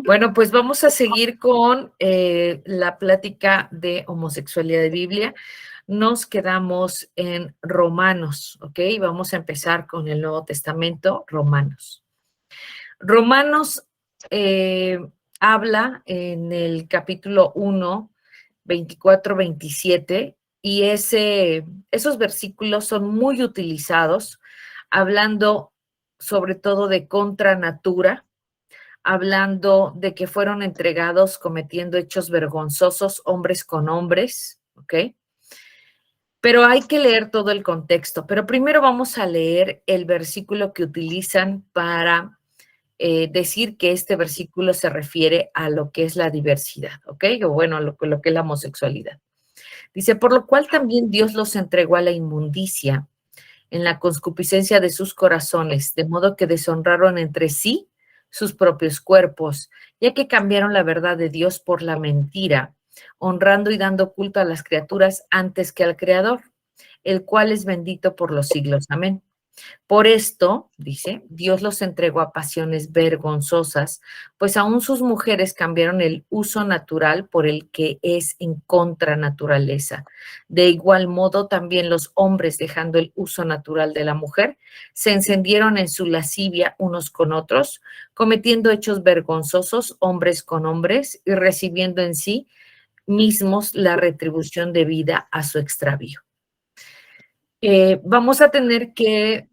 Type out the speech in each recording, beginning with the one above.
Bueno, pues vamos a seguir con la plática de homosexualidad de Biblia. Nos quedamos en Romanos, ¿ok? Vamos a empezar con el Nuevo Testamento, Romanos. Romanos eh, habla en el capítulo 1, 24, 27, y esos versículos son muy utilizados, hablando sobre todo de contra natura, hablando de que fueron entregados cometiendo hechos vergonzosos hombres con hombres, ¿ok? Pero hay que leer todo el contexto. Pero primero vamos a leer el versículo que utilizan para decir que este versículo se refiere a lo que es la diversidad, ¿ok? O bueno, lo que es la homosexualidad. Dice, por lo cual también Dios los entregó a la inmundicia en la concupiscencia de sus corazones, de modo que deshonraron entre sí sus propios cuerpos, ya que cambiaron la verdad de Dios por la mentira, honrando y dando culto a las criaturas antes que al Creador, el cual es bendito por los siglos. Amén. Por esto, dice, Dios los entregó a pasiones vergonzosas, pues aún sus mujeres cambiaron el uso natural por el que es en contra naturaleza. De igual modo, también los hombres, dejando el uso natural de la mujer, se encendieron en su lascivia unos con otros, cometiendo hechos vergonzosos hombres con hombres y recibiendo en sí mismos la retribución debida a su extravío. Vamos a tener que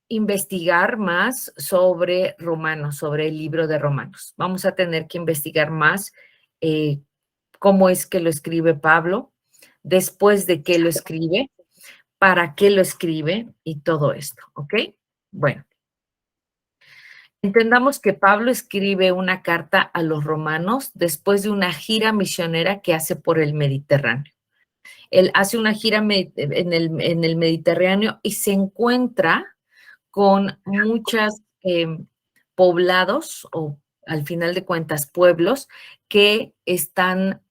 investigar más sobre Romanos, sobre el libro de Romanos. Vamos a tener que investigar más eh, cómo es que lo escribe Pablo, después de qué lo escribe, para qué lo escribe y todo esto, ¿ok? Bueno, entendamos que Pablo escribe una carta a los romanos después de una gira misionera que hace por el Mediterráneo. Él hace una gira en el Mediterráneo y se encuentra con muchos poblados o al final de cuentas pueblos que están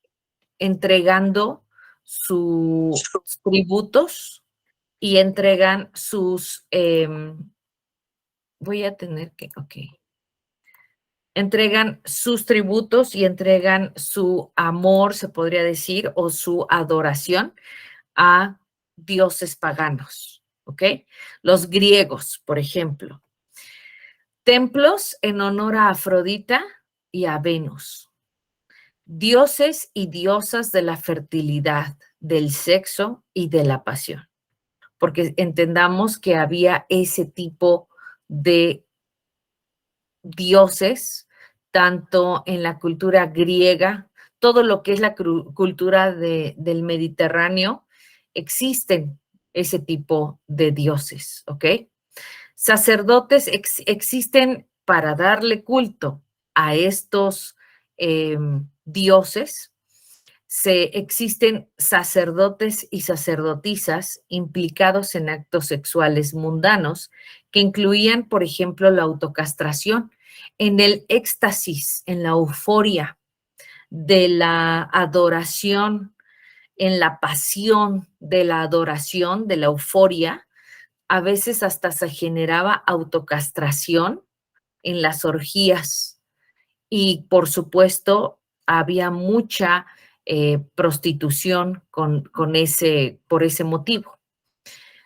entregando sus tributos y entregan voy a tener que, ok, entregan sus tributos y entregan su amor, se podría decir, o su adoración a dioses paganos, ¿ok? Los griegos, por ejemplo. Templos en honor a Afrodita y a Venus. Dioses y diosas de la fertilidad, del sexo y de la pasión. Porque entendamos que había ese tipo de dioses, tanto en la cultura griega, todo lo que es la cultura del Mediterráneo, existen ese tipo de dioses, ¿ok? Sacerdotes existen para darle culto a estos dioses. Existen sacerdotes y sacerdotisas implicados en actos sexuales mundanos que incluían, por ejemplo, la autocastración, en el éxtasis, en la euforia de la adoración, en la pasión de la adoración, de la euforia. A veces hasta se generaba autocastración en las orgías y, por supuesto, había mucha prostitución por ese motivo.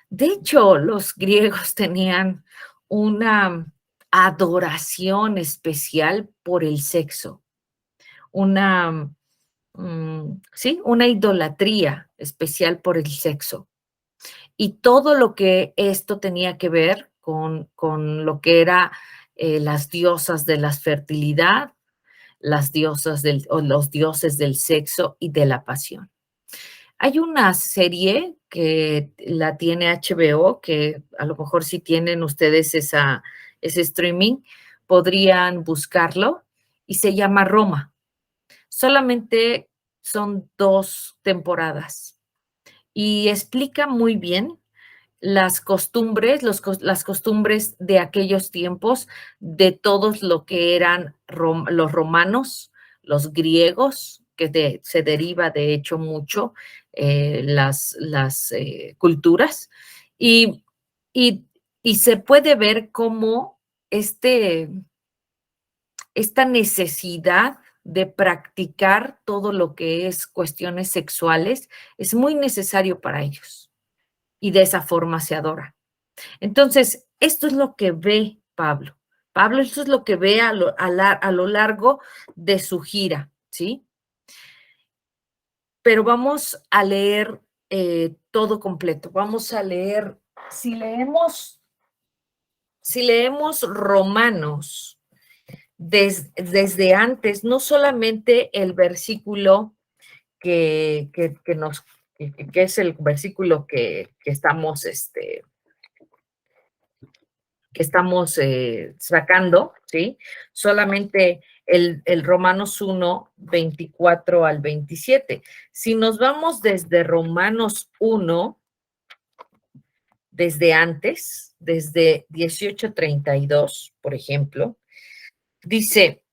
De hecho, los griegos tenían una adoración especial por el sexo, una, sí, una idolatría especial por el sexo. Y todo lo que esto tenía que ver con lo que era las diosas de la fertilidad, las diosas o los dioses del sexo y de la pasión. Hay una serie que la tiene HBO, que a lo mejor si tienen ustedes ese streaming, podrían buscarlo, y se llama Roma. Solamente son 2 temporadas y explica muy bien las costumbres, las costumbres de aquellos tiempos, de todos lo que eran los romanos, los griegos, que se deriva de hecho mucho las culturas, y, y, y se puede ver cómo este esta necesidad de practicar todo lo que es cuestiones sexuales es muy necesario para ellos y de esa forma se adora. Entonces, esto es lo que ve Pablo. Pablo, esto es lo que ve a lo largo de su gira, ¿sí? Pero vamos a leer todo completo. Vamos a leer, si leemos, si leemos Romanos desde antes, no solamente el versículo que nos, que es el versículo que estamos, sacando, ¿sí? Solamente el Romanos 1, 24 al 27. Si nos vamos desde Romanos 1, desde antes, desde 18:32, por ejemplo, dice,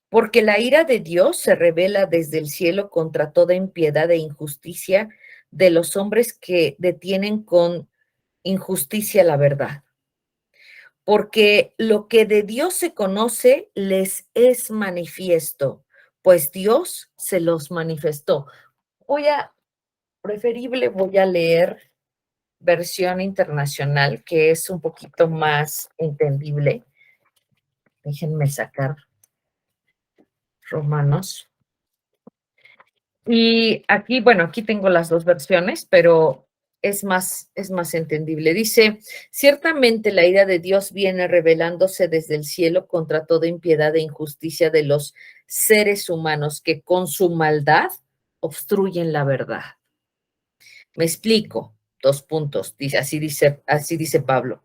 porque la ira de Dios se revela desde el cielo contra toda impiedad e injusticia de los hombres que detienen con injusticia la verdad. Porque lo que de Dios se conoce les es manifiesto, pues Dios se los manifestó. Voy a leer versión internacional, que es un poquito más entendible. Déjenme sacar Romanos. Y aquí, bueno, aquí tengo las dos versiones, pero es más entendible. Dice, ciertamente la ira de Dios viene revelándose desde el cielo contra toda impiedad e injusticia de los seres humanos que con su maldad obstruyen la verdad. Me explico. Dos puntos. Dice, así dice Pablo.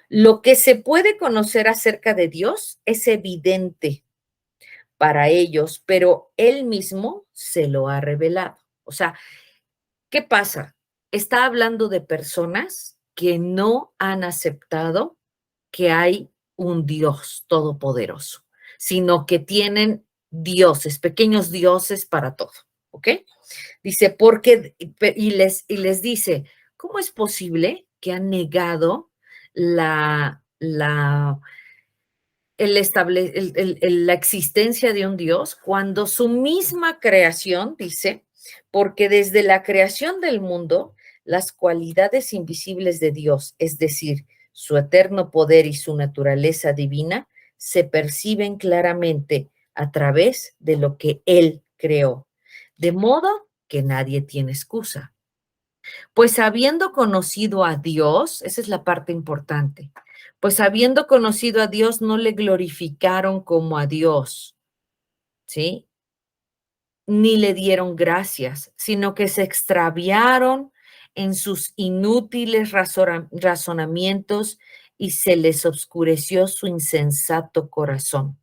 Lo que se puede conocer acerca de Dios es evidente para ellos, pero Él mismo se lo ha revelado. O sea, ¿qué pasa? Está hablando de personas que no han aceptado que hay un Dios todopoderoso, sino que tienen dioses, pequeños dioses para todo, ¿ok? Dice, y les dice, ¿cómo es posible que han negado la la existencia de un Dios cuando su misma creación, dice, porque desde la creación del mundo, las cualidades invisibles de Dios, es decir, su eterno poder y su naturaleza divina, se perciben claramente a través de lo que Él creó, de modo que nadie tiene excusa. Pues habiendo conocido a Dios, esa es la parte importante, pues habiendo conocido a Dios, no le glorificaron como a Dios, ¿sí? Ni le dieron gracias, sino que se extraviaron en sus inútiles razonamientos y se les oscureció su insensato corazón.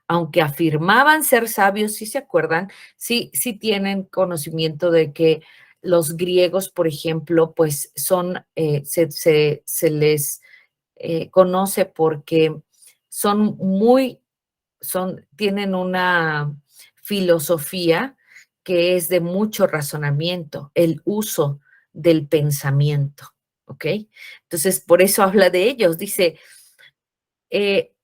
Aunque afirmaban ser sabios, ¿sí se acuerdan? Sí tienen conocimiento de que los griegos, por ejemplo, pues se les conoce porque son tienen una filosofía que es de mucho razonamiento, el uso del pensamiento, ¿ok? Entonces, por eso habla de ellos, dice, eh,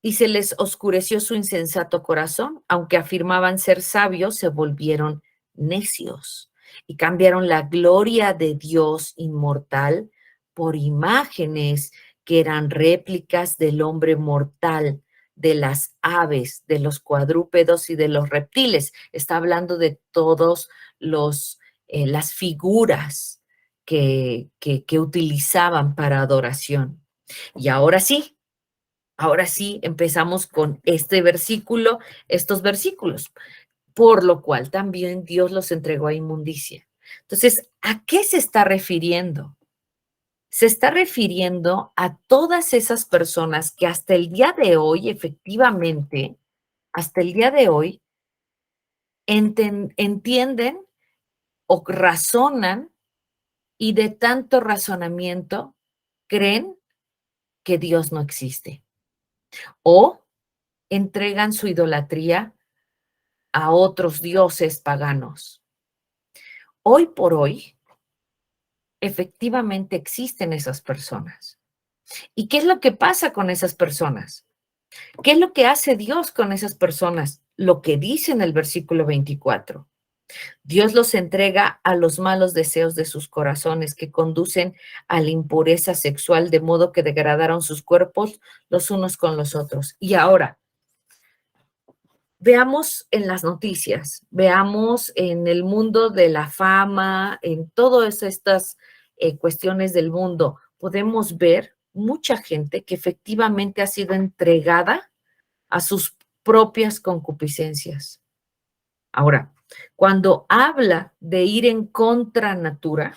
y se les oscureció su insensato corazón, aunque afirmaban ser sabios, se volvieron necios y cambiaron la gloria de Dios inmortal por imágenes que eran réplicas del hombre mortal, de las aves, de los cuadrúpedos y de los reptiles. Está hablando de todos las figuras que utilizaban para adoración. Y ahora sí empezamos con estos versículos, por lo cual también Dios los entregó a inmundicia. Entonces, ¿a qué se está refiriendo? Se está refiriendo a todas esas personas que hasta el día de hoy, efectivamente, hasta el día de hoy, entienden o razonan y de tanto razonamiento creen que Dios no existe o entregan su idolatría a otros dioses paganos. Hoy por hoy, efectivamente existen esas personas. ¿Y qué es lo que pasa con esas personas? ¿Qué es lo que hace Dios con esas personas? Lo que dice en el versículo 24. Dios los entrega a los malos deseos de sus corazones que conducen a la impureza sexual, de modo que degradaron sus cuerpos los unos con los otros. Y ahora, veamos en las noticias, veamos en el mundo de la fama, en todas estas cuestiones del mundo, podemos ver mucha gente que efectivamente ha sido entregada a sus propias concupiscencias. Ahora, cuando habla de ir en contra natura,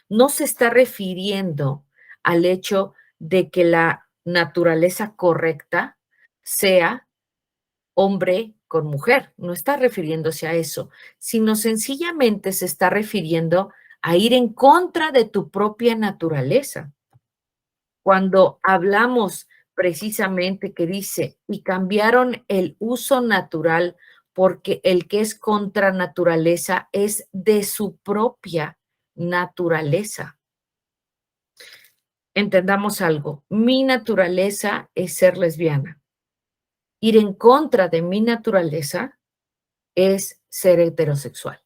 no se está refiriendo al hecho de que la naturaleza correcta sea hombre con mujer, no está refiriéndose a eso, sino sencillamente se está refiriendo a ir en contra de tu propia naturaleza. Cuando hablamos precisamente que dice, y cambiaron el uso natural porque el que es contra naturaleza es de su propia naturaleza. Entendamos algo, mi naturaleza es ser lesbiana. Ir en contra de mi naturaleza es ser heterosexual.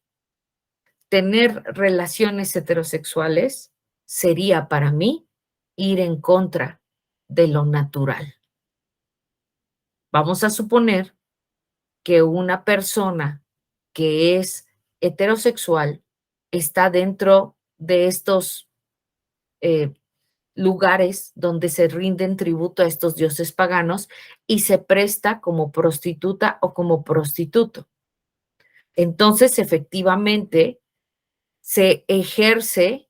Tener relaciones heterosexuales sería para mí ir en contra de lo natural. Vamos a suponer que una persona que es heterosexual está dentro de estos eh, lugares donde se rinden tributo a estos dioses paganos y se presta como prostituta o como prostituto. Entonces, efectivamente, se ejerce,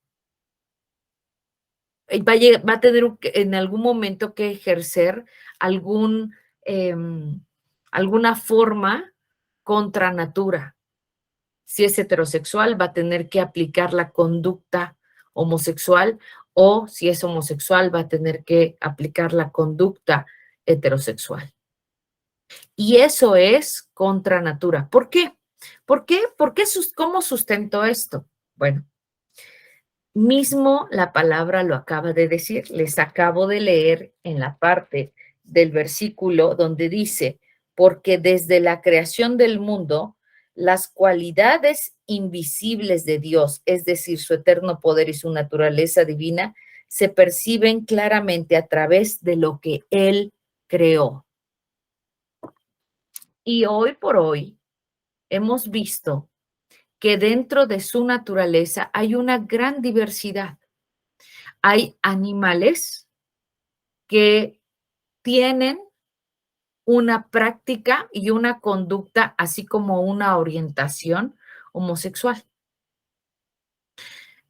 va a tener en algún momento que ejercer algún, alguna forma contra natura. Si es heterosexual, va a tener que aplicar la conducta homosexual, o si es homosexual, va a tener que aplicar la conducta heterosexual. Y eso es contra natura. ¿Por qué? ¿Por qué? ¿Cómo sustento esto? Bueno, mismo la palabra lo acaba de decir. Les acabo de leer en la parte del versículo donde dice, porque desde la creación del mundo, las cualidades invisibles de Dios, es decir, su eterno poder y su naturaleza divina, se perciben claramente a través de lo que Él creó. Y hoy por hoy hemos visto que dentro de su naturaleza hay una gran diversidad. Hay animales que tienen una práctica y una conducta, así como una orientación homosexual.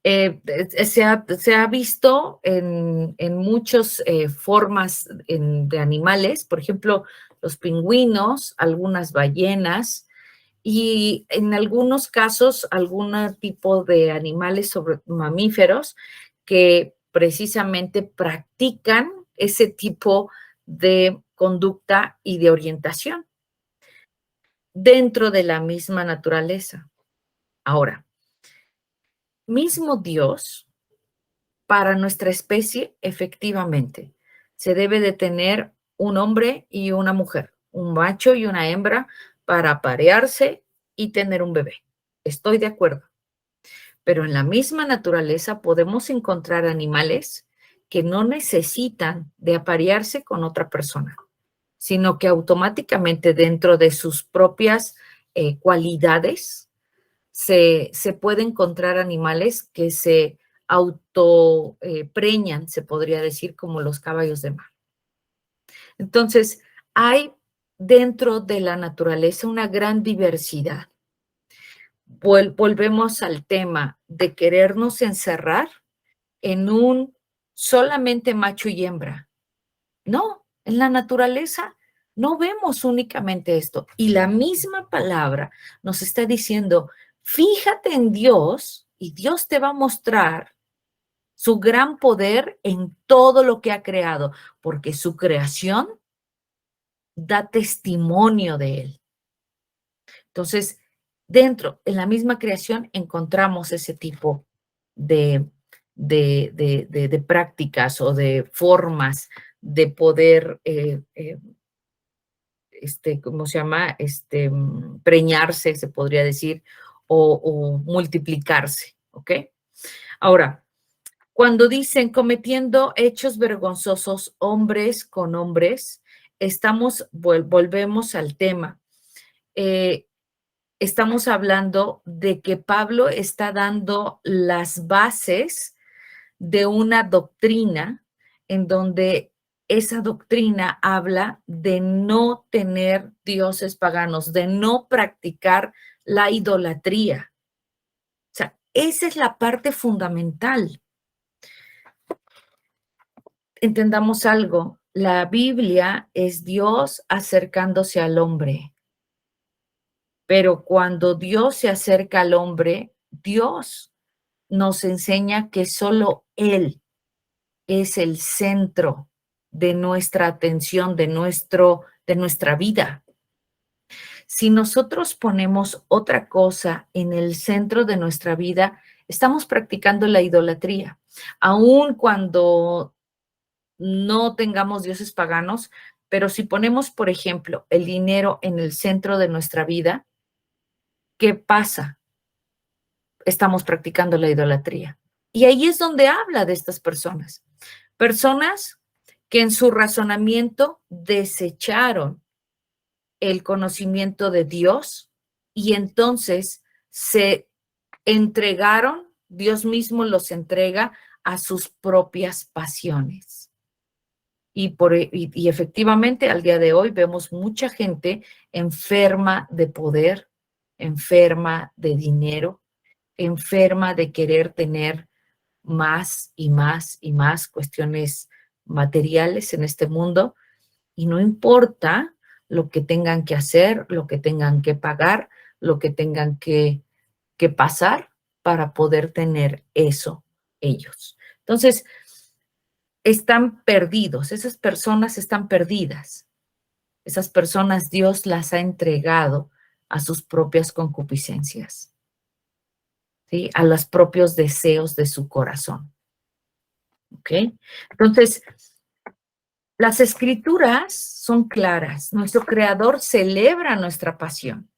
Se ha visto en muchas formas de animales, por ejemplo, los pingüinos, algunas ballenas y en algunos casos algún tipo de animales sobre mamíferos que precisamente practican ese tipo de conducta y de orientación dentro de la misma naturaleza. Ahora, mismo Dios, para nuestra especie, efectivamente, se debe de tener un hombre y una mujer, un macho y una hembra para aparearse y tener un bebé. Estoy de acuerdo. Pero en la misma naturaleza podemos encontrar animales que no necesitan de aparearse con otra persona, sino que automáticamente dentro de sus propias cualidades se puede encontrar animales que se autopreñan, se podría decir, como los caballos de mar. Entonces, hay dentro de la naturaleza una gran diversidad. Volvemos al tema de querernos encerrar en un solamente macho y hembra. No, en la naturaleza no vemos únicamente esto. Y la misma palabra nos está diciendo, fíjate en Dios y Dios te va a mostrar su gran poder en todo lo que ha creado, porque su creación da testimonio de él. Entonces, en la misma creación, encontramos ese tipo de, de prácticas o de formas de poder ¿cómo se llama? Preñarse, se podría decir, o multiplicarse, ¿ok? Ahora, cuando dicen cometiendo hechos vergonzosos hombres con hombres, volvemos al tema. Estamos hablando de que Pablo está dando las bases de una doctrina en donde esa doctrina habla de no tener dioses paganos, de no practicar la idolatría. O sea, esa es la parte fundamental. Entendamos algo, la Biblia es Dios acercándose al hombre, pero cuando Dios se acerca al hombre, Dios nos enseña que solo Él es el centro de nuestra atención, de nuestra vida. Si nosotros ponemos otra cosa en el centro de nuestra vida, estamos practicando la idolatría. Aun cuando no tengamos dioses paganos, pero si ponemos, por ejemplo, el dinero en el centro de nuestra vida, ¿qué pasa? Estamos practicando la idolatría. Y ahí es donde habla de estas personas. Personas que en su razonamiento desecharon el conocimiento de Dios y entonces se entregaron, Dios mismo los entrega a sus propias pasiones. Y efectivamente al día de hoy vemos mucha gente enferma de poder, enferma de dinero, enferma de querer tener más y más y más cuestiones materiales en este mundo, y no importa lo que tengan que hacer, lo que tengan que pagar, lo que tengan que pasar para poder tener eso ellos. Entonces, están perdidos, esas personas están perdidas. Esas personas Dios las ha entregado a sus propias concupiscencias, ¿sí? A los propios deseos de su corazón. ¿Ok? Entonces, las escrituras son claras. Nuestro Creador celebra nuestra pasión.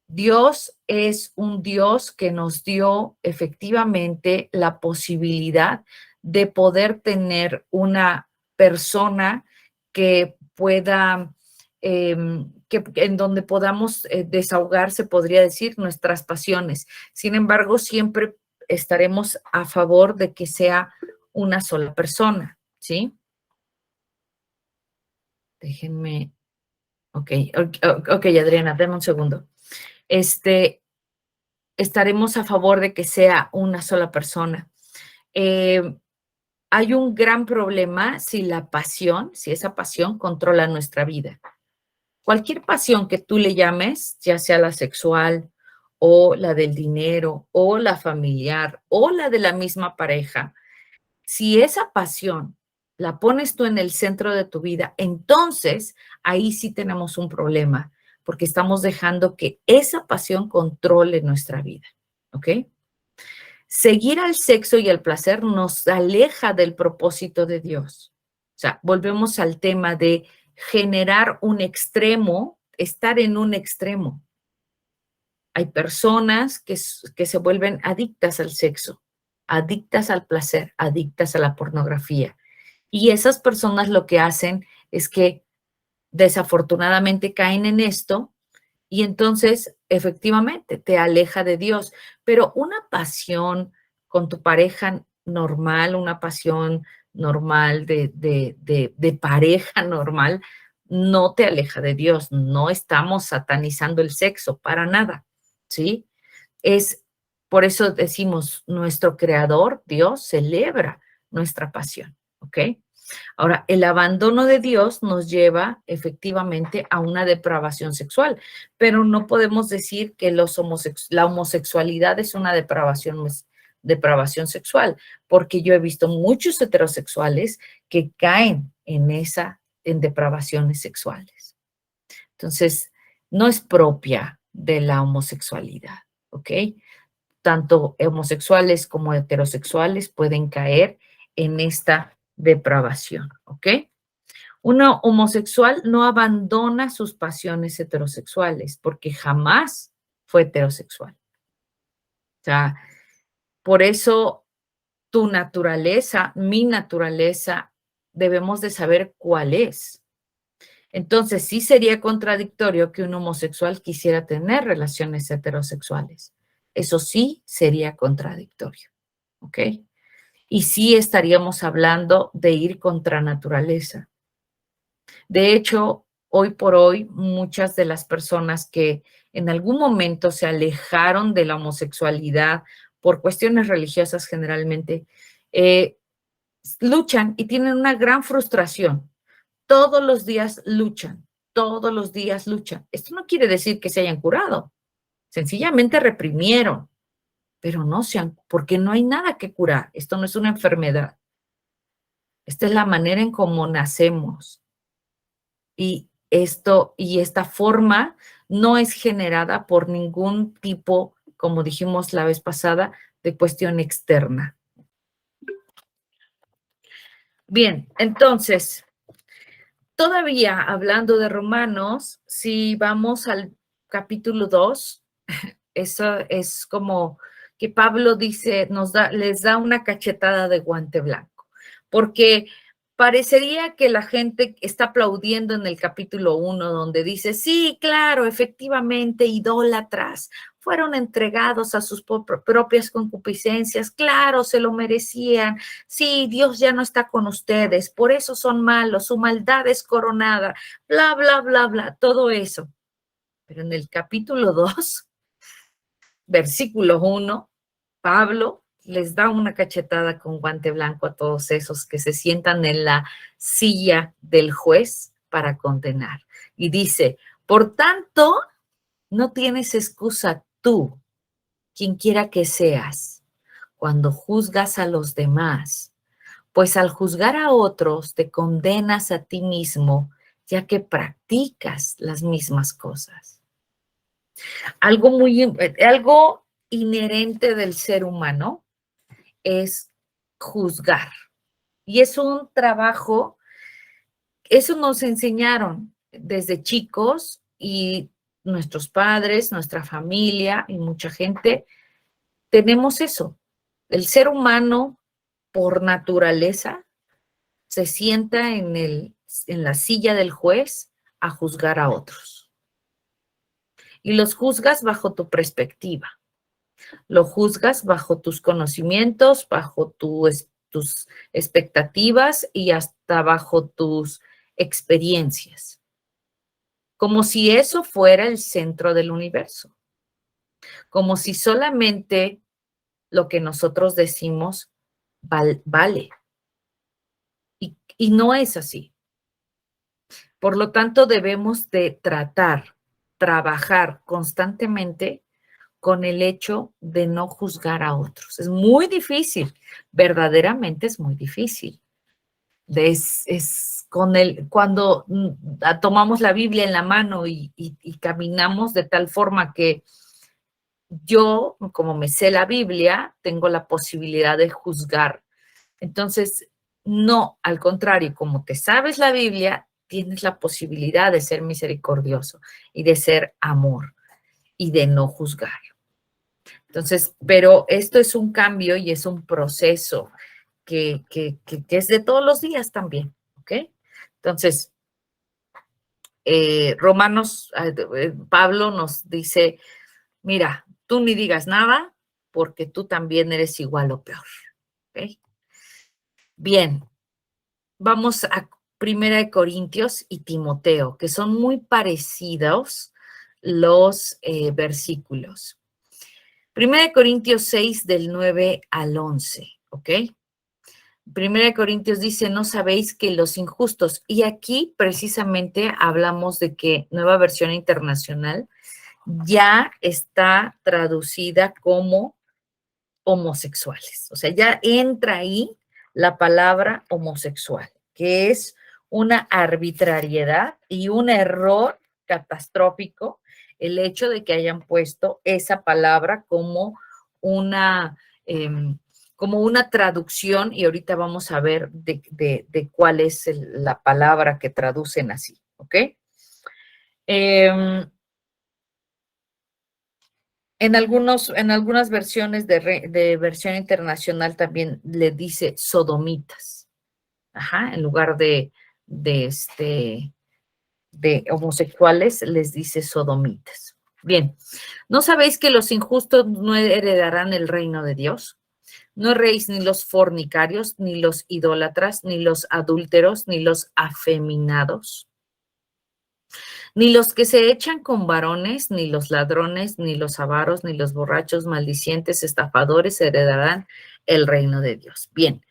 Dios es un Dios que nos dio efectivamente la posibilidad de poder tener una persona que pueda, en donde podamos desahogar, se podría decir, nuestras pasiones. Sin embargo, siempre estaremos a favor de que sea una sola persona, ¿sí? Déjenme, ok, Adriana, dame un segundo. Estaremos a favor de que sea una sola persona. Hay un gran problema si esa pasión controla nuestra vida. Cualquier pasión que tú le llames, ya sea la sexual o la del dinero o la familiar o la de la misma pareja, si esa pasión la pones tú en el centro de tu vida, entonces ahí sí tenemos un problema, porque estamos dejando que esa pasión controle nuestra vida, ¿ok? Seguir al sexo y al placer nos aleja del propósito de Dios. O sea, volvemos al tema de generar un extremo, estar en un extremo. Hay personas que se vuelven adictas al sexo, adictas al placer, adictas a la pornografía. Y esas personas lo que hacen es que desafortunadamente caen en esto y entonces efectivamente te aleja de Dios. Pero una pasión con tu pareja normal, una pasión normal de pareja normal, no te aleja de Dios. No estamos satanizando el sexo para nada, ¿sí? Por eso decimos, nuestro creador, Dios, celebra nuestra pasión, ¿ok? Ahora, el abandono de Dios nos lleva efectivamente a una depravación sexual, pero no podemos decir que la homosexualidad es una depravación sexual, porque yo he visto muchos heterosexuales que caen en depravaciones sexuales. Entonces, no es propia de la homosexualidad, ¿ok? Tanto homosexuales como heterosexuales pueden caer en esta depravación, ¿ok? Una homosexual no abandona sus pasiones heterosexuales porque jamás fue heterosexual. O sea, por eso tu naturaleza, mi naturaleza, debemos de saber cuál es. Entonces, sí sería contradictorio que un homosexual quisiera tener relaciones heterosexuales. Eso sí sería contradictorio, ¿ok? Y sí estaríamos hablando de ir contra naturaleza. De hecho, hoy por hoy, muchas de las personas que en algún momento se alejaron de la homosexualidad por cuestiones religiosas generalmente, eh, luchan y tienen una gran frustración. Todos los días luchan, todos los días luchan. Esto no quiere decir que se hayan curado, sencillamente reprimieron, pero no se han, porque no hay nada que curar. Esto no es una enfermedad. Esta es la manera en cómo nacemos. Y esta forma no es generada por ningún tipo, como dijimos la vez pasada, de cuestión externa. Bien, entonces, todavía hablando de Romanos, si vamos al capítulo 2, eso es como que Pablo dice, les da una cachetada de guante blanco, porque parecería que la gente está aplaudiendo en el capítulo 1, donde dice, sí, claro, efectivamente, idólatras, fueron entregados a sus propias concupiscencias, claro, se lo merecían, sí, Dios ya no está con ustedes, por eso son malos, su maldad es coronada, bla, bla, bla, bla, todo eso. Pero en el capítulo 2, versículo 1, Pablo les da una cachetada con guante blanco a todos esos que se sientan en la silla del juez para condenar. Y dice, por tanto, no tienes excusa tú, quien quiera que seas, cuando juzgas a los demás, pues al juzgar a otros te condenas a ti mismo, ya que practicas las mismas cosas. Algo inherente del ser humano es juzgar. Y es un trabajo, eso nos enseñaron desde chicos y nuestros padres, nuestra familia y mucha gente, tenemos eso. El ser humano, por naturaleza, se sienta en la silla del juez a juzgar a otros. Y los juzgas bajo tu perspectiva. Lo juzgas bajo tus conocimientos, bajo tus expectativas y hasta bajo tus experiencias, como si eso fuera el centro del universo, como si solamente lo que nosotros decimos vale. Y no es así. Por lo tanto, debemos de trabajar constantemente con el hecho de no juzgar a otros. Es muy difícil, verdaderamente es muy difícil. Cuando tomamos la Biblia en la mano y caminamos de tal forma que yo, como me sé la Biblia, tengo la posibilidad de juzgar. Entonces, no, al contrario, como te sabes la Biblia, tienes la posibilidad de ser misericordioso y de ser amor y de no juzgar. Entonces, pero esto es un cambio y es un proceso que es de todos los días también, ¿ok? Entonces, Pablo nos dice, mira, tú ni digas nada porque tú también eres igual o peor, ¿ok? Bien, vamos a Primera de Corintios y Timoteo, que son muy parecidos los versículos. Primera de Corintios 6, del 9 al 11, ¿ok? Primera de Corintios dice, no sabéis que los injustos, y aquí precisamente hablamos de que Nueva Versión Internacional ya está traducida como homosexuales. O sea, ya entra ahí la palabra homosexual, que es una arbitrariedad y un error catastrófico el hecho de que hayan puesto esa palabra como una como una traducción, y ahorita vamos a ver de cuál es la palabra que traducen así, ¿ok? En algunas versiones de versión internacional también le dice sodomitas, ajá, en lugar de homosexuales les dice sodomitas. Bien, ¿no sabéis que los injustos no heredarán el reino de Dios? No erréis ni los fornicarios, ni los idólatras, ni los adúlteros, ni los afeminados, ni los que se echan con varones, ni los ladrones, ni los avaros, ni los borrachos, maldicientes, estafadores heredarán el reino de Dios. Bien,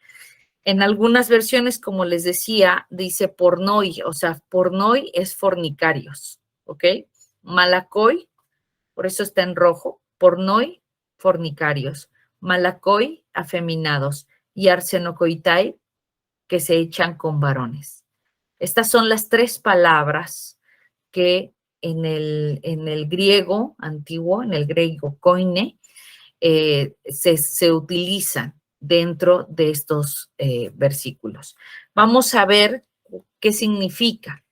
en algunas versiones, como les decía, dice pornoi, o sea, pornoi es fornicarios, ¿ok? Malakoi, por eso está en rojo, pornoi, fornicarios, malakoi, afeminados, y arsenocoitai, que se echan con varones. Estas son las tres palabras que en el griego antiguo, en el griego koine, se utilizan dentro de estos versículos. Vamos a ver qué significa.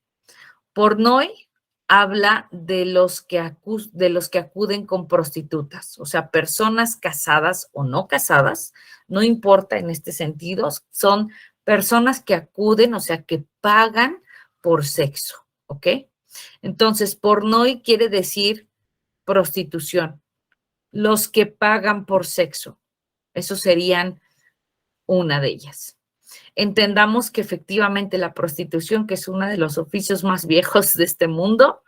Pornoi habla de los que acuden con prostitutas, o sea, personas casadas o no casadas, no importa en este sentido, son personas que acuden, o sea, que pagan por sexo, ¿ok? Entonces, pornoi quiere decir prostitución, los que pagan por sexo, eso serían una de ellas. Entendamos que efectivamente la prostitución, que es uno de los oficios más viejos de este mundo,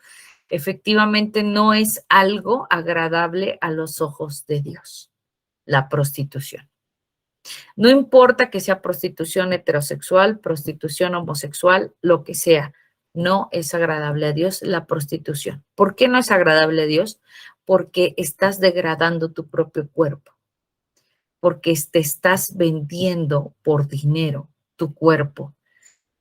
efectivamente no es algo agradable a los ojos de Dios, la prostitución. No importa que sea prostitución heterosexual, prostitución homosexual, lo que sea, no es agradable a Dios la prostitución. ¿Por qué no es agradable a Dios? Porque estás degradando tu propio cuerpo, porque te estás vendiendo por dinero tu cuerpo.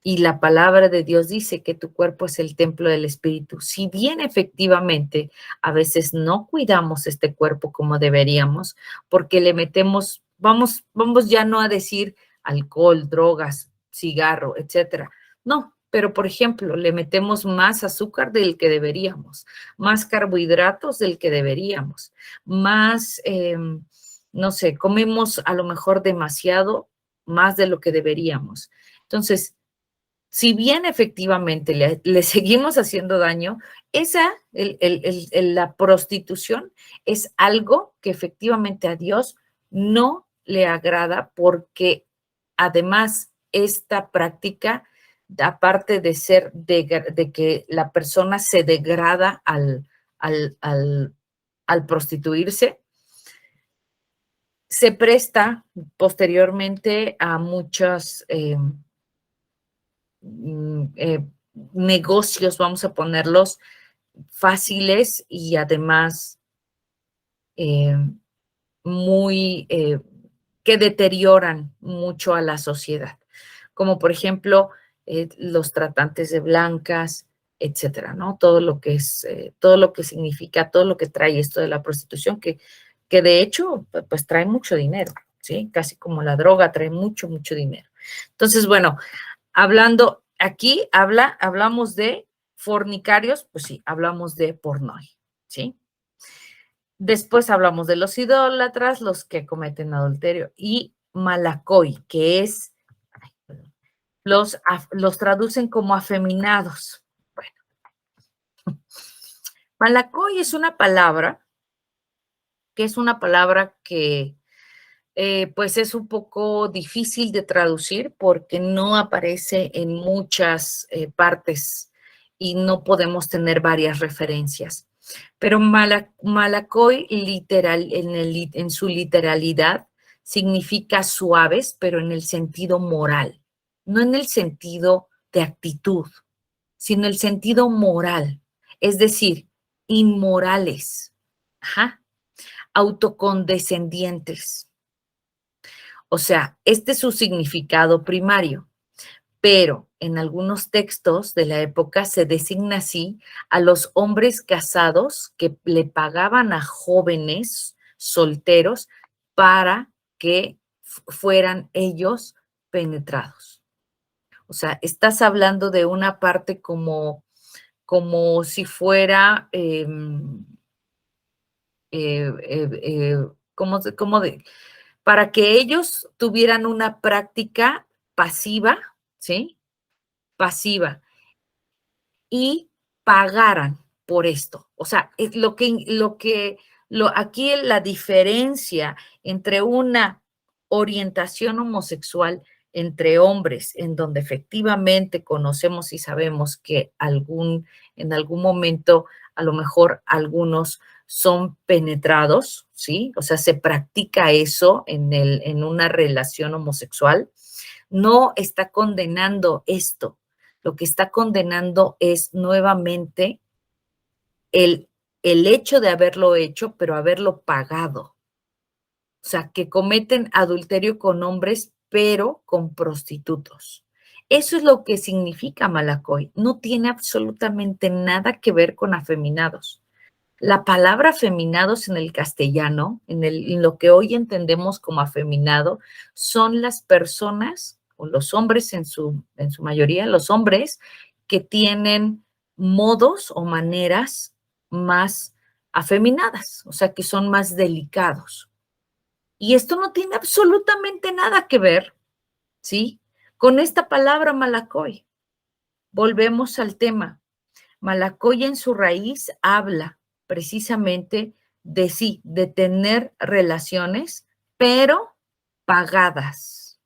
Y la palabra de Dios dice que tu cuerpo es el templo del Espíritu. Si bien efectivamente a veces no cuidamos este cuerpo como deberíamos, porque le metemos, vamos ya no a decir alcohol, drogas, cigarro, etcétera. No, pero por ejemplo, le metemos más azúcar del que deberíamos, más carbohidratos del que deberíamos, más, no sé, comemos a lo mejor demasiado más de lo que deberíamos. Entonces, si bien efectivamente le seguimos haciendo daño, la prostitución es algo que efectivamente a Dios no le agrada, porque además esta práctica, aparte de ser de que la persona se degrada al prostituirse, se presta posteriormente a muchas negocios, vamos a ponerlos, fáciles y además eh, muy, que deterioran mucho a la sociedad, como por ejemplo los tratantes de blancas, etcétera, ¿no? Todo lo que es, todo lo que significa, todo lo que trae esto de la prostitución, que de hecho, pues trae mucho dinero, ¿sí? Casi como la droga, trae mucho, mucho dinero. Entonces, bueno, hablando, aquí hablamos de fornicarios, pues sí, hablamos de pornoi, ¿sí? Después hablamos de los idólatras, los que cometen adulterio, y malakoi, que es, los traducen como afeminados. Bueno, malakoi es una palabra que pues es un poco difícil de traducir porque no aparece en muchas partes y no podemos tener varias referencias. Pero malakoi literal, en su literalidad significa suaves, pero en el sentido moral, no en el sentido de actitud, sino el sentido moral, es decir, inmorales, ajá, autocondescendientes. O sea, este es su significado primario, pero en algunos textos de la época se designa así a los hombres casados que le pagaban a jóvenes solteros para que fueran ellos penetrados. O sea, estás hablando de una parte como si fuera, ¿cómo para que ellos tuvieran una práctica pasiva, ¿sí? Pasiva, y pagaran por esto. O sea, es aquí la diferencia entre una orientación homosexual entre hombres, en donde efectivamente conocemos y sabemos que en algún momento, a lo mejor algunos son penetrados, ¿sí? O sea, se practica eso en una relación homosexual. No está condenando esto. Lo que está condenando es nuevamente el, el hecho de haberlo hecho, pero haberlo pagado. O sea, que cometen adulterio con hombres, pero con prostitutos. Eso es lo que significa Malacoy. No tiene absolutamente nada que ver con afeminados. La palabra afeminados en el castellano, en lo que hoy entendemos como afeminado, son las personas o los hombres en su mayoría, los hombres que tienen modos o maneras más afeminadas, o sea, que son más delicados. Y esto no tiene absolutamente nada que ver, ¿sí? Con esta palabra malacoy. Volvemos al tema. Malacoy en su raíz habla precisamente de sí, de tener relaciones, pero pagadas,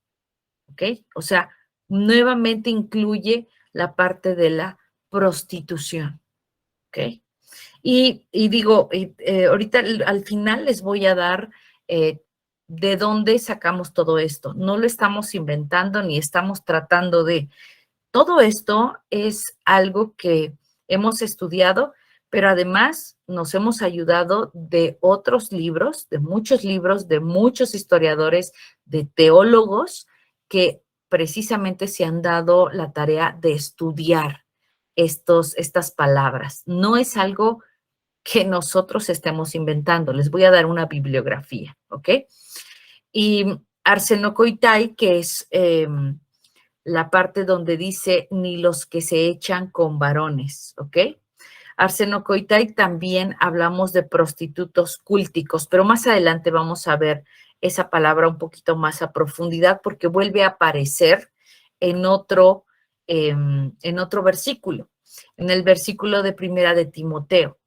¿ok? O sea, nuevamente incluye la parte de la prostitución, ¿ok? Y digo, ahorita al final les voy a dar de dónde sacamos todo esto. No lo estamos inventando ni estamos tratando de. Todo esto es algo que hemos estudiado, pero además nos hemos ayudado de otros libros, de muchos historiadores, de teólogos que precisamente se han dado la tarea de estudiar estas palabras. No es algo que nosotros estemos inventando. Les voy a dar una bibliografía, ¿ok? Y Arseno Coitay, que es la parte donde dice ni los que se echan con varones, ¿ok? Arseno Coitay también hablamos de prostitutos cúlticos, pero más adelante vamos a ver esa palabra un poquito más a profundidad porque vuelve a aparecer en otro versículo, en el versículo de Primera de Timoteo.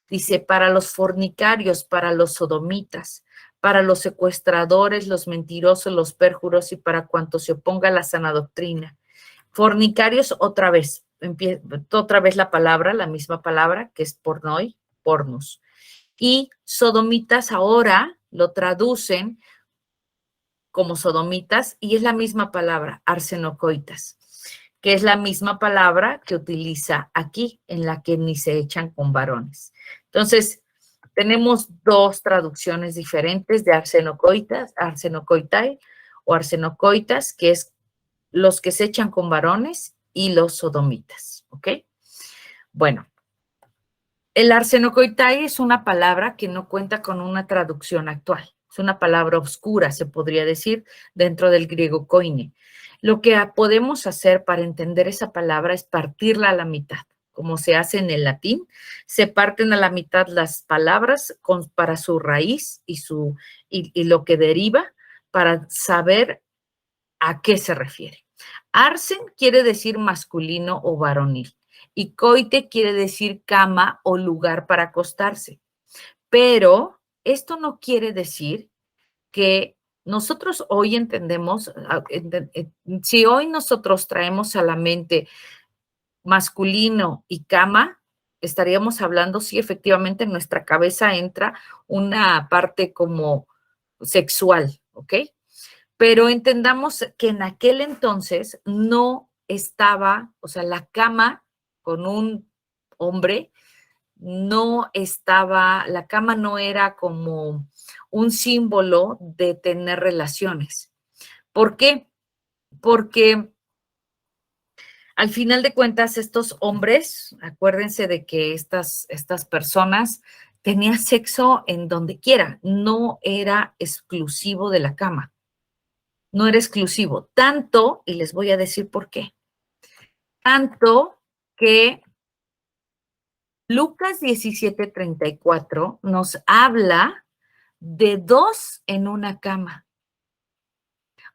Dice, para los fornicarios, para los sodomitas, para los secuestradores, los mentirosos, los pérjuros y para cuanto se oponga a la sana doctrina. Fornicarios, otra vez la palabra, la misma palabra, que es pornoi, pornos. Y sodomitas ahora lo traducen como sodomitas y es la misma palabra, arsenocoitas, que es la misma palabra que utiliza aquí, en la que ni se echan con varones. Entonces, tenemos dos traducciones diferentes de arsenocoitas, arsenocoitai o arsenocoitas, que es los que se echan con varones y los sodomitas, ¿ok? Bueno, el arsenocoitai es una palabra que no cuenta con una traducción actual. Es una palabra oscura, se podría decir, dentro del griego koine. Lo que podemos hacer para entender esa palabra es partirla a la mitad, como se hace en el latín. Se parten a la mitad las palabras para su raíz y lo que deriva para saber a qué se refiere. Arsen quiere decir masculino o varonil y coite quiere decir cama o lugar para acostarse. Pero esto no quiere decir que nosotros hoy entendemos, si hoy nosotros traemos a la mente masculino y cama, estaríamos hablando, sí, efectivamente en nuestra cabeza entra una parte como sexual, ¿ok? Pero entendamos que en aquel entonces no estaba, o sea, la cama con un hombre no estaba, la cama no era como un símbolo de tener relaciones. ¿Por qué? Porque al final de cuentas estos hombres, acuérdense de que estas personas tenían sexo en donde quiera, no era exclusivo de la cama. no era exclusivo. Tanto, y les voy a decir por qué, tanto que Lucas 17:34 nos habla de 2 en una cama.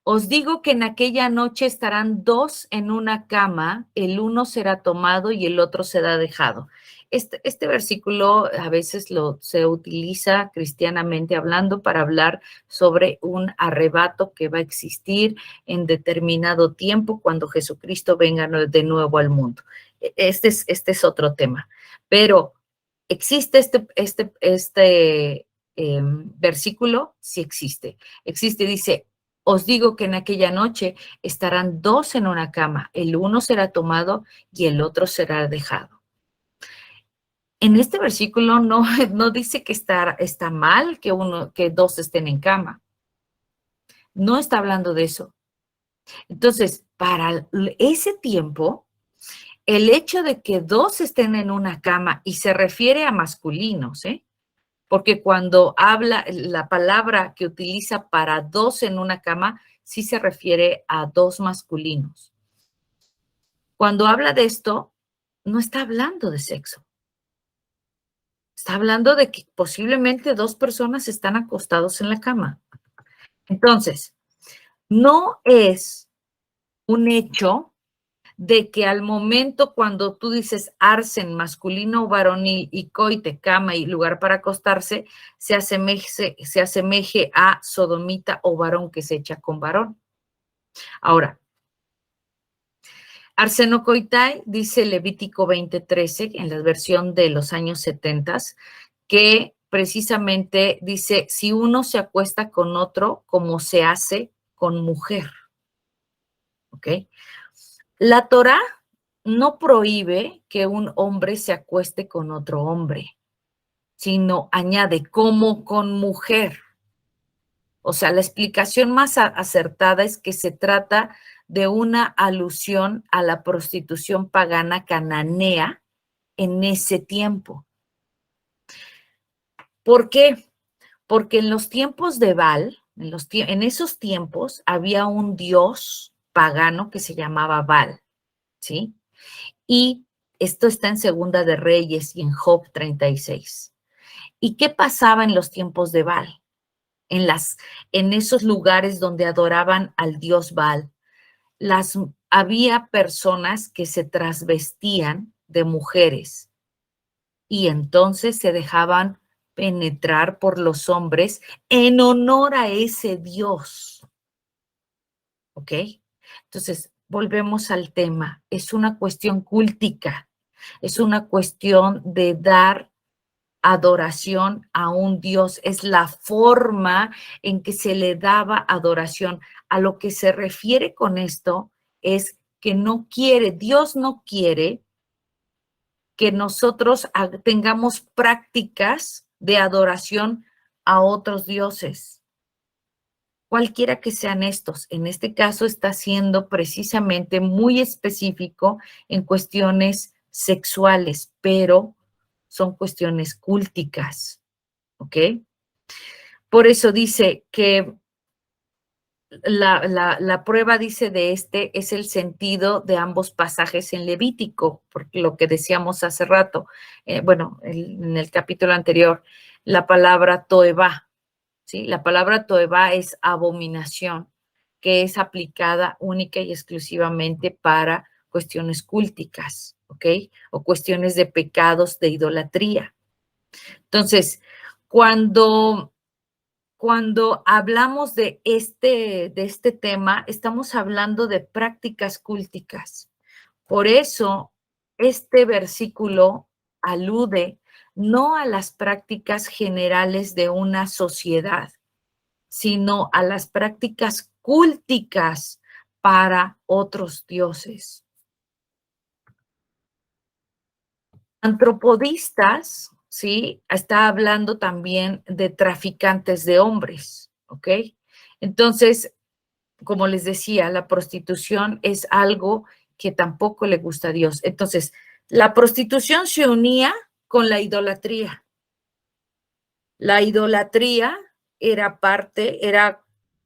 Os digo que en aquella noche estarán 2 en una cama, el uno será tomado y el otro será dejado. Este versículo a veces se utiliza cristianamente hablando para hablar sobre un arrebato que va a existir en determinado tiempo cuando Jesucristo venga de nuevo al mundo. Este es otro tema, pero existe versículo, sí existe. Existe, dice, os digo que en aquella noche estarán 2 en una cama, el uno será tomado y el otro será dejado. En este versículo no, no dice que está mal que 2 estén en cama. No está hablando de eso. Entonces, para ese tiempo, el hecho de que 2 estén en una cama, y se refiere a masculinos, porque cuando habla la palabra que utiliza para 2 en una cama, sí se refiere a 2 masculinos. Cuando habla de esto, no está hablando de sexo. Está hablando de que posiblemente 2 personas están acostados en la cama. Entonces, no es un hecho de que al momento cuando tú dices arsen, masculino o varonil, y coite, cama y lugar para acostarse, se asemeje a sodomita o varón que se echa con varón. Ahora, arsenocoitai, dice Levítico 20:13, en la versión de los años 70, que precisamente dice, si uno se acuesta con otro, como se hace con mujer. ¿Ok? La Torá no prohíbe que un hombre se acueste con otro hombre, sino añade como con mujer. O sea, la explicación más acertada es que se trata de una alusión a la prostitución pagana cananea en ese tiempo. ¿Por qué? Porque en los tiempos de Baal, en esos tiempos, había un dios pagano que se llamaba Baal, ¿sí? Y esto está en Segunda de Reyes y en Job 36. ¿Y qué pasaba en los tiempos de Baal? En esos lugares donde adoraban al dios Baal, había personas que se trasvestían de mujeres y entonces se dejaban penetrar por los hombres en honor a ese dios. ¿Ok? Entonces, volvemos al tema. Es una cuestión cúltica, es una cuestión de dar adoración a un Dios, es la forma en que se le daba adoración. A lo que se refiere con esto es que Dios no quiere que nosotros tengamos prácticas de adoración a otros dioses, cualquiera que sean estos. En este caso está siendo precisamente muy específico en cuestiones sexuales, pero son cuestiones cúlticas, ¿ok? Por eso dice que la prueba, dice, de es el sentido de ambos pasajes en Levítico, porque lo que decíamos hace rato, en el capítulo anterior, la palabra toevá, ¿sí? La palabra toevá es abominación, que es aplicada única y exclusivamente para cuestiones cúlticas, ¿ok? O cuestiones de pecados de idolatría. Entonces, cuando hablamos de este tema, estamos hablando de prácticas cúlticas. Por eso, este versículo alude no a las prácticas generales de una sociedad, sino a las prácticas cúlticas para otros dioses. Antropodistas, ¿sí? Está hablando también de traficantes de hombres, ¿ok? Entonces, como les decía, la prostitución es algo que tampoco le gusta a Dios. Entonces, la prostitución se unía con la idolatría. La idolatría era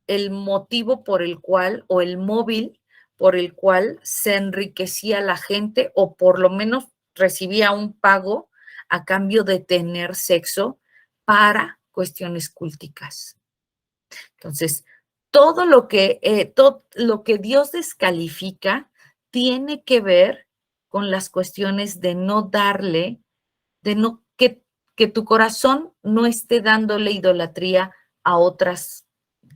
el motivo por el cual o el móvil por el cual se enriquecía la gente o por lo menos recibía un pago a cambio de tener sexo para cuestiones culticas. Entonces, todo lo que Dios descalifica tiene que ver con las cuestiones de no darle, de no que tu corazón no esté dándole idolatría a otras,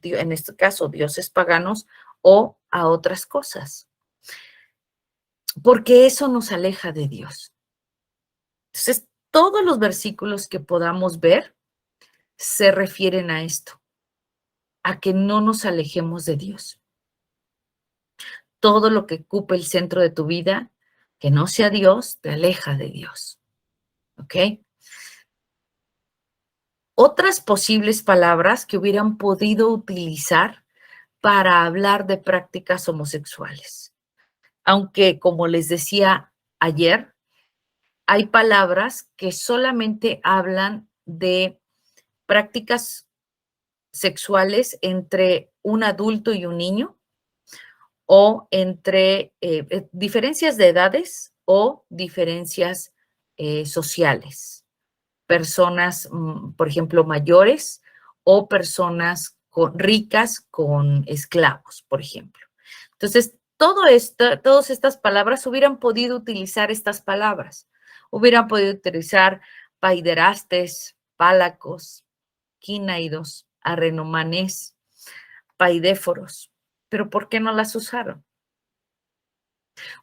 en este caso, dioses paganos o a otras cosas, porque eso nos aleja de Dios. Entonces, todos los versículos que podamos ver se refieren a esto, a que no nos alejemos de Dios. Todo lo que ocupe el centro de tu vida, que no sea Dios, te aleja de Dios. ¿Ok? Otras posibles palabras que hubieran podido utilizar para hablar de prácticas homosexuales. Aunque, como les decía ayer, hay palabras que solamente hablan de prácticas sexuales entre un adulto y un niño, o entre diferencias de edades o diferencias sociales. Personas, por ejemplo, mayores o personas ricas con esclavos, por ejemplo. Entonces, todas estas palabras hubieran podido utilizar estas palabras. Hubieran podido utilizar paiderastes, pálacos, quínaidos, arrenomanes, paidéforos. ¿Pero por qué no las usaron?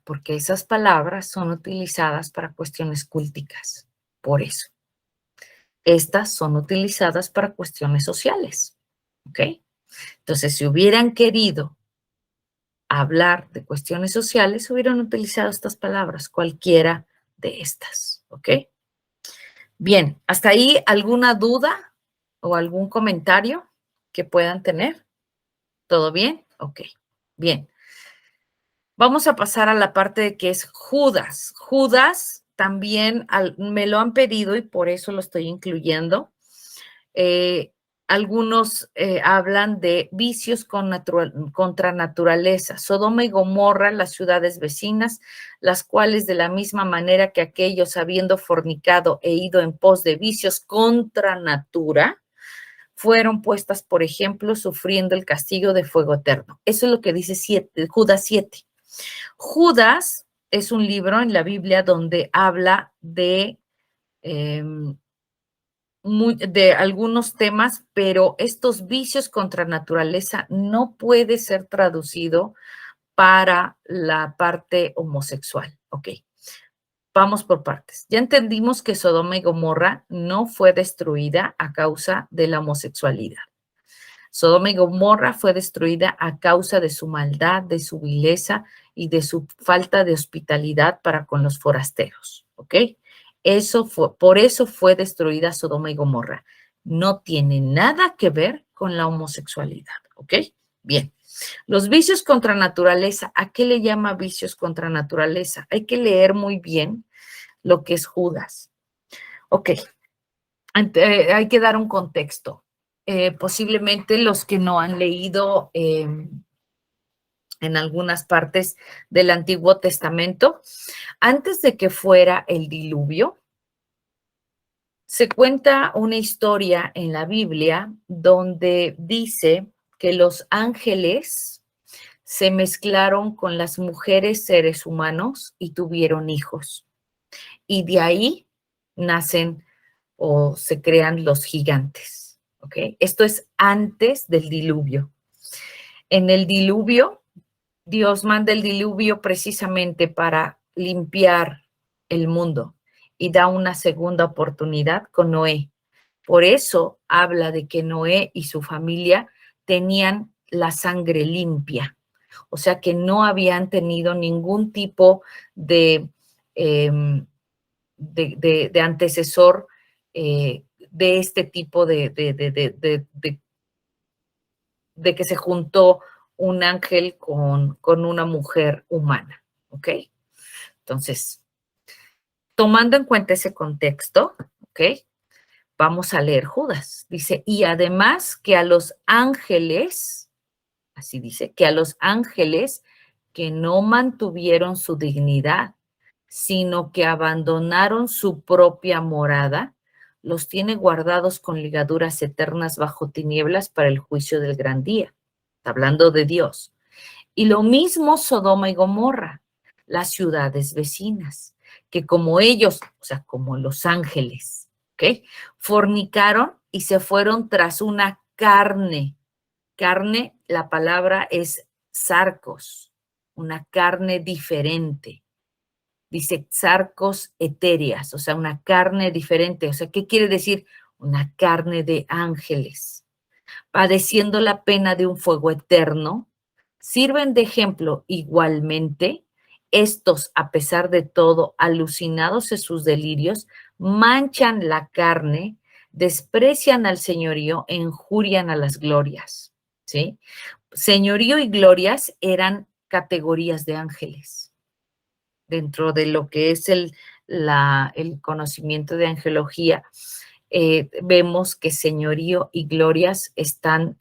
Porque esas palabras son utilizadas para cuestiones culticas. Por eso. Estas son utilizadas para cuestiones sociales. ¿Ok? Entonces, si hubieran querido hablar de cuestiones sociales, hubieran utilizado estas palabras, cualquiera de estas. ¿Ok? Bien, ¿hasta ahí alguna duda o algún comentario que puedan tener? ¿Todo bien? Ok, bien. Vamos a pasar a la parte de que es Judas. Judas también me lo han pedido y por eso lo estoy incluyendo. Algunos hablan de vicios contra naturaleza. Sodoma y Gomorra, las ciudades vecinas, las cuales de la misma manera que aquellos habiendo fornicado e ido en pos de vicios contra natura, fueron puestas, por ejemplo, sufriendo el castigo de fuego eterno. Eso es lo que dice Judas 7. Judas es un libro en la Biblia donde habla de algunos temas, pero estos vicios contra naturaleza no puede ser traducido para la parte homosexual. Ok, vamos por partes. Ya entendimos que Sodoma y Gomorra no fue destruida a causa de la homosexualidad. Sodoma y Gomorra fue destruida a causa de su maldad, de su vileza y de su falta de hospitalidad para con los forasteros. ¿Ok? Por eso fue destruida Sodoma y Gomorra. No tiene nada que ver con la homosexualidad. ¿Ok? Bien. Los vicios contra naturaleza, ¿a qué le llama vicios contra naturaleza? Hay que leer muy bien lo que es Judas. Ok. Hay que dar un contexto. Posiblemente los que no han leído en algunas partes del Antiguo Testamento, antes de que fuera el diluvio, se cuenta una historia en la Biblia donde dice que los ángeles se mezclaron con las mujeres seres humanos y tuvieron hijos. Y de ahí nacen o se crean los gigantes. ¿Ok? Esto es antes del diluvio. En el diluvio, Dios manda el diluvio precisamente para limpiar el mundo y da una segunda oportunidad con Noé. Por eso habla de que Noé y su familia tenían la sangre limpia, o sea que no habían tenido ningún tipo de, de antecesor de este tipo de que se juntó un ángel con una mujer humana, ¿ok? Entonces, tomando en cuenta ese contexto, ¿ok? Vamos a leer Judas. Dice, y además que a los ángeles así dice, que a los ángeles que no mantuvieron su dignidad, sino que abandonaron su propia morada, los tiene guardados con ligaduras eternas bajo tinieblas para el juicio del gran día. Está hablando de Dios. Y lo mismo Sodoma y Gomorra, las ciudades vecinas, que como ellos, o sea, como los ángeles, ¿ok? Fornicaron y se fueron tras una carne. Carne, la palabra es sarcos, una carne diferente. Dice sarcos etéreas, o sea, una carne diferente. O sea, ¿qué quiere decir? Una carne de ángeles. Padeciendo la pena de un fuego eterno, sirven de ejemplo igualmente. Estos, a pesar de todo, alucinados en sus delirios, manchan la carne, desprecian al señorío e injurian a las glorias. ¿Sí? Señorío y glorias eran categorías de ángeles. Dentro de lo que es el conocimiento de angelología, vemos que señorío y glorias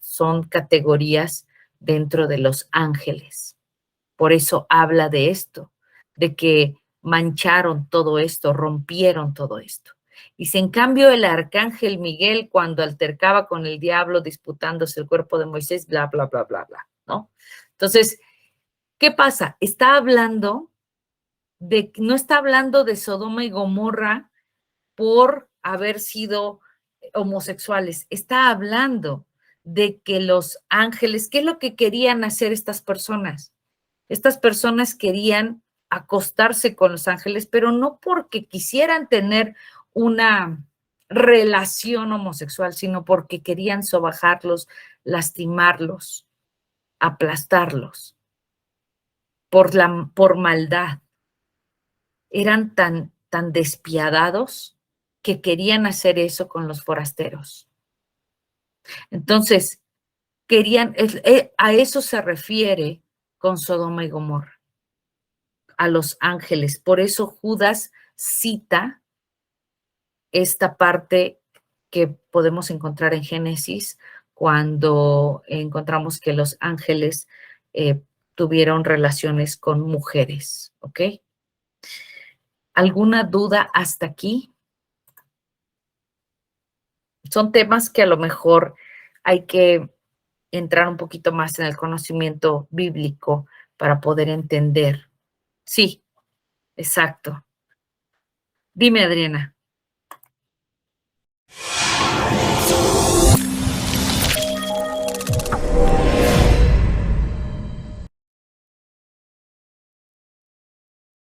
son categorías dentro de los ángeles. Por eso habla de esto, de que mancharon todo esto, rompieron todo esto. Dice, en cambio, el arcángel Miguel, cuando altercaba con el diablo disputándose el cuerpo de Moisés, bla, bla, bla, bla, bla, ¿no? Entonces, ¿qué pasa? No está hablando de Sodoma y Gomorra por haber sido homosexuales. Está hablando de que los ángeles, ¿qué es lo que querían hacer estas personas? Estas personas querían acostarse con los ángeles, pero no porque quisieran tener una relación homosexual, sino porque querían sobajarlos, lastimarlos, aplastarlos por maldad. Eran tan despiadados que querían hacer eso con los forasteros. Entonces, a eso se refiere con Sodoma y Gomorra, a los ángeles. Por eso Judas cita esta parte que podemos encontrar en Génesis, cuando encontramos que los ángeles tuvieron relaciones con mujeres, ¿ok? ¿Alguna duda hasta aquí? Son temas que a lo mejor hay que entrar un poquito más en el conocimiento bíblico para poder entender. Sí, exacto. Dime, Adriana.